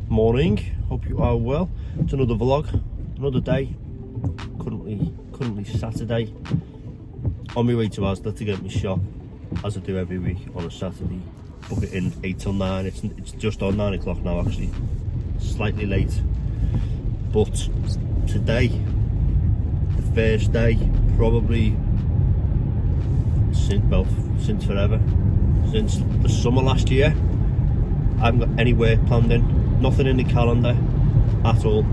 Morning, hope you are well. It's another vlog, another day. Currently Saturday. On my way to Asda to get my shop, as I do every week on a Saturday. Book it in 8 till 9. It's just on 9 o'clock now actually. Slightly late. But today, the first day, probably since forever. Since the summer last year. I haven't got any work planned in, nothing in the calendar at all.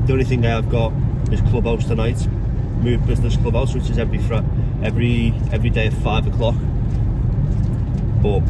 The only thing I have got is Clubhouse tonight, Move Business Clubhouse, which is every day at 5 o'clock. But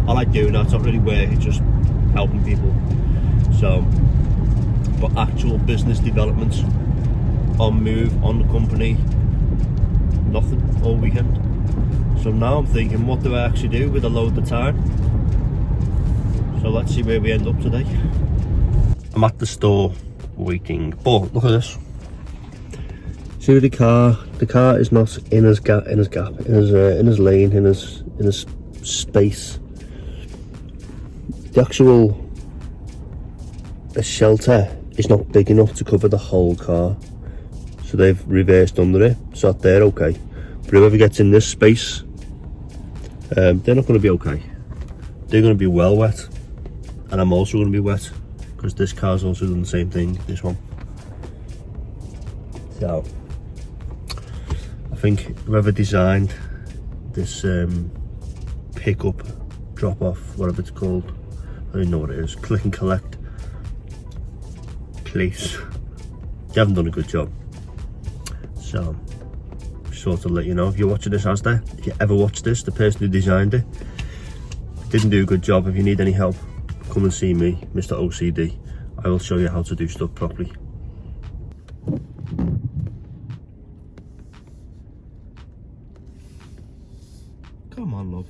I like doing that, it's not really work, it's just helping people. So, but actual business development on Move, on the company, nothing all weekend. So now I'm thinking, what do I actually do with a load of time? So let's see where we end up today. I'm at the store waiting, but look at this. See the car is not in his lane, in his space. The actual shelter is not big enough to cover the whole car, so they've reversed under it, so that they're okay. But whoever gets in this space, they're not going to be okay. They're going to be well wet. And I'm also going to be wet because this car's also done the same thing, this one. So I think whoever designed this pickup, drop off, whatever it's called, I don't know what it is, click and collect place, they haven't done a good job. So sort of let you know, if you're watching this Asda, if you ever watch this, the person who designed it didn't do a good job. If you need any help, come and see me, Mr. OCD. I will show you how to do stuff properly. Come on, love.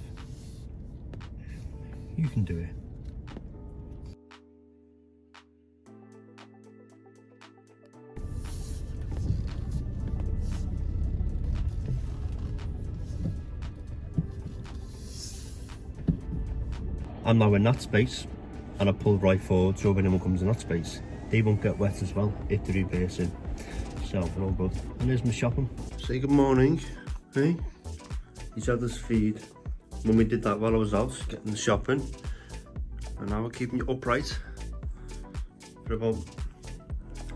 You can do it. I'm now in that space, and I pull right forward, so if anyone comes in that space, they won't get wet as well if they reverse in. So we're all good. And there's my shopping. Say good morning. Hey, he's had his feed. Mummy did that while I was out getting the shopping, and now we're keeping you upright for about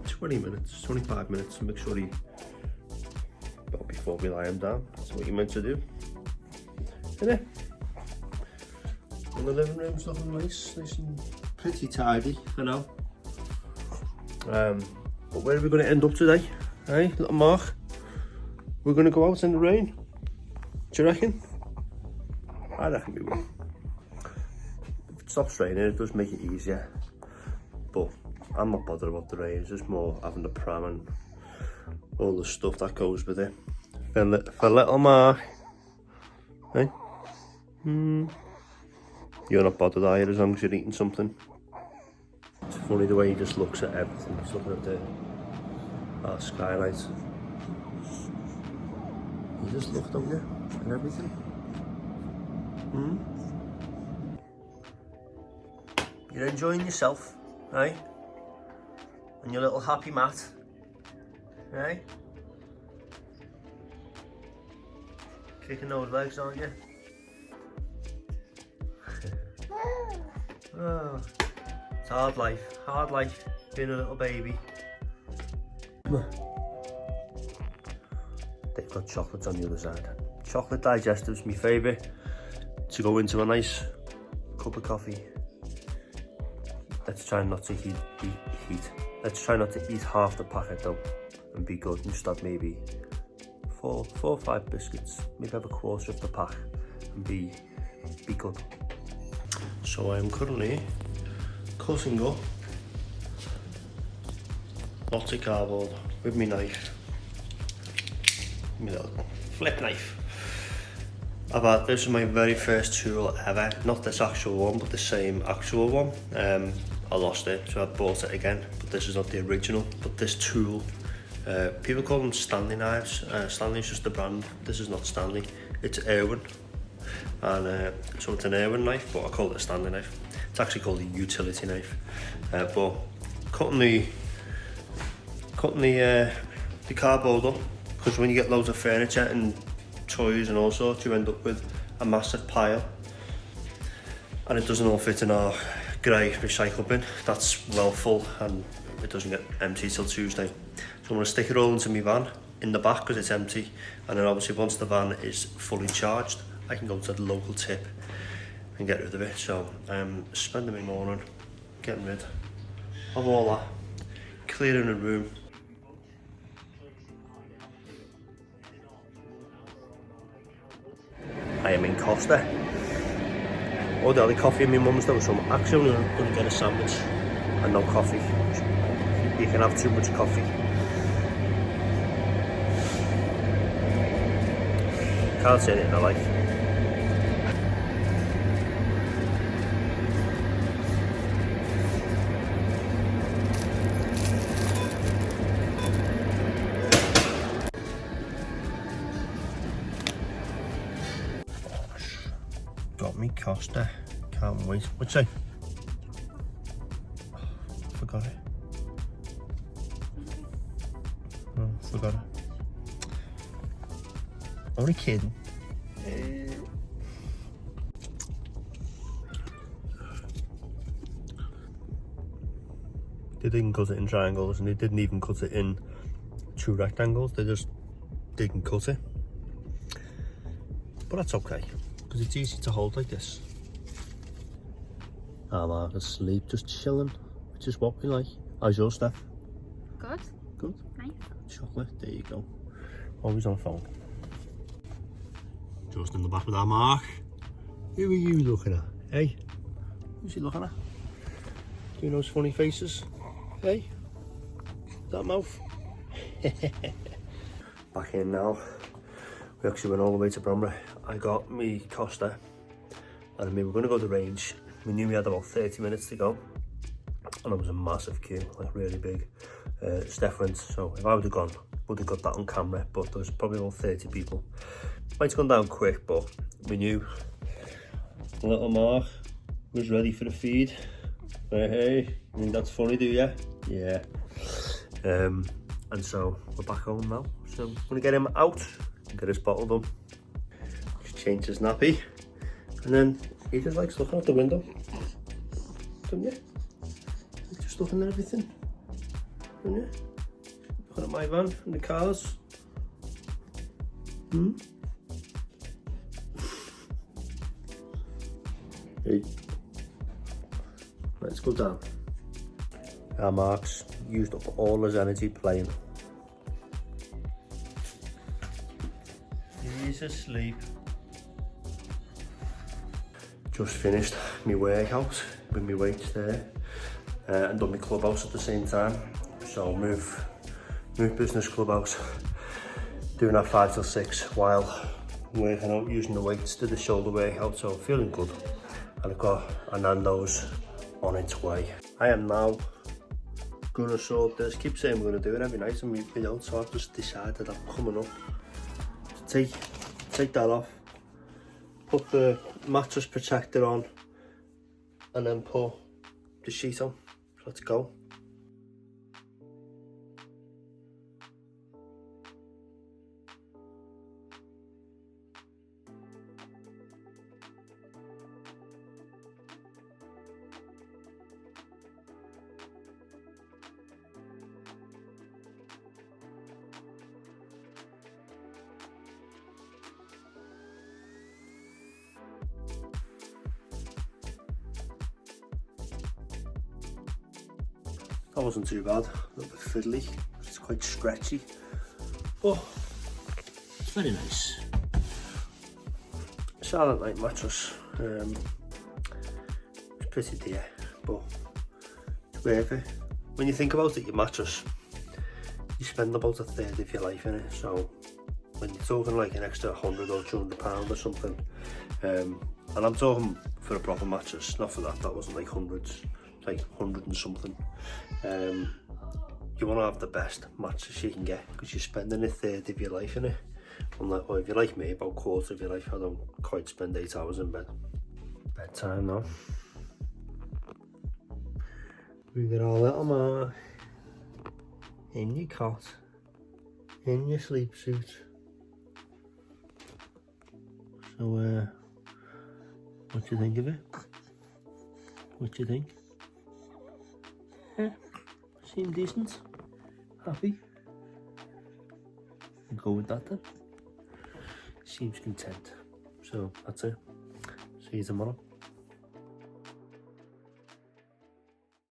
20 minutes, 25 minutes to make sure he, well, before we lie him down. That's what you're meant to do, isn't it? And the living room's looking nice and pretty tidy for now. But where are we going to end up today? Hey, little Mark? We're going to go out in the rain? Do you reckon? I reckon we will. If it stops raining, it does make it easier. But I'm not bothered about the rain, it's just more having the pram and all the stuff that goes with it. For little Mark. Hey? You're not bothered, are you, as long as you're eating something? It's funny the way he just looks at everything. He's looking at our skylight. You just look, don't you, at everything? You're enjoying yourself, right? And your little happy mat, right? Kicking those legs, aren't you? Oh, it's hard life being a little baby. They've got chocolates on the other side. Chocolate digestive's my favourite to go into a nice cup of coffee. Let's try not to heat. Let's try not to eat half the packet though and be good, and just have maybe four or five biscuits, maybe have a quarter of the pack and be good. So I am currently cutting up lots of cardboard with my knife, my little flip knife. This is my very first tool ever, not this actual one but the same actual one. I lost it, so I bought it again, but this is not the original. But this tool, people call them Stanley knives. Stanley is just the brand. This is not Stanley, it's Irwin. And so it's an Irwin knife, but I call it a Stanley knife. It's actually called a utility knife. But cutting the cardboard up, because when you get loads of furniture and toys and all sorts, you end up with a massive pile, and it doesn't all fit in our grey recycle bin. That's well full and it doesn't get empty till Tuesday. So I'm going to stick it all into my van in the back because it's empty, and then obviously once the van is fully charged, I can go to the local tip and get rid of it. So I'm spending my morning getting rid of all that, clearing the room. I am in Costa. Oh, the only coffee in my mum's though, so I'm actually going to get a sandwich and no coffee. You can have too much coffee. Can't say anything I like. Got me Costa, can't wait. What's that? Forgot it. Oh, forgot it. Only kidding. They didn't cut it in triangles, and they didn't even cut it in two rectangles. They just didn't cut it. But that's okay, because it's easy to hold like this. I'm out asleep, just chilling, which is what we like. How's yours, Steph? Good. Good. Nice. Chocolate, there you go. Always on the phone. Just in the back with our Mark. Who are you looking at? Hey? Who's he looking at? Doing those funny faces? Hey? That mouth? Back in now. We actually went all the way to Bromley. I got me Costa, and we were going to go to the range. We knew we had about 30 minutes to go, and it was a massive queue, like really big. Steph went, so if I would have gone, would have got that on camera, but there was probably about 30 people. Might have gone down quick, but we knew little Mark was ready for the feed. Hey, you think that's funny, do you? Yeah. And so we're back home now. So I'm gonna get him out and get his bottle done. Just change his nappy, and then he just likes looking out the window, don't you? He's just looking at everything, don't you? Looking at my van and the cars. Hey, let's go down. Our Mark's used up all his energy playing. He's asleep. Just finished my workout with my weights there, and done my clubhouse at the same time. So move business clubhouse, doing that 5 till 6 while working out using the weights to the shoulder workout. So feeling good, and I've got a Nando's on its way. I am now gonna sort this. Keep saying we're gonna do it every night and we don't, so I've just decided I'm coming up to take that off, put the mattress protector on, and then put the sheet on. Let's go. That wasn't too bad, a little bit fiddly, it's quite stretchy, but it's very nice. Silent Night mattress, it's pretty dear, but it's worth it. When you think about it, your mattress, you spend about a third of your life in it, so when you're talking like an extra £100 or £200 or something, and I'm talking for a proper mattress, not for that wasn't like hundreds, like 100 and something. You want to have the best mattress you can get, because you're spending a third of your life in it. Unlike, or if you're like me, about a quarter of your life. I don't quite spend 8 hours in bed. Bedtime now. We got all little Mark in your cot, in your sleep suit. So, what do you think of it? What do you think? Yeah, seem decent. Happy? We'll go with that then. Seems content. So, that's it. See you tomorrow.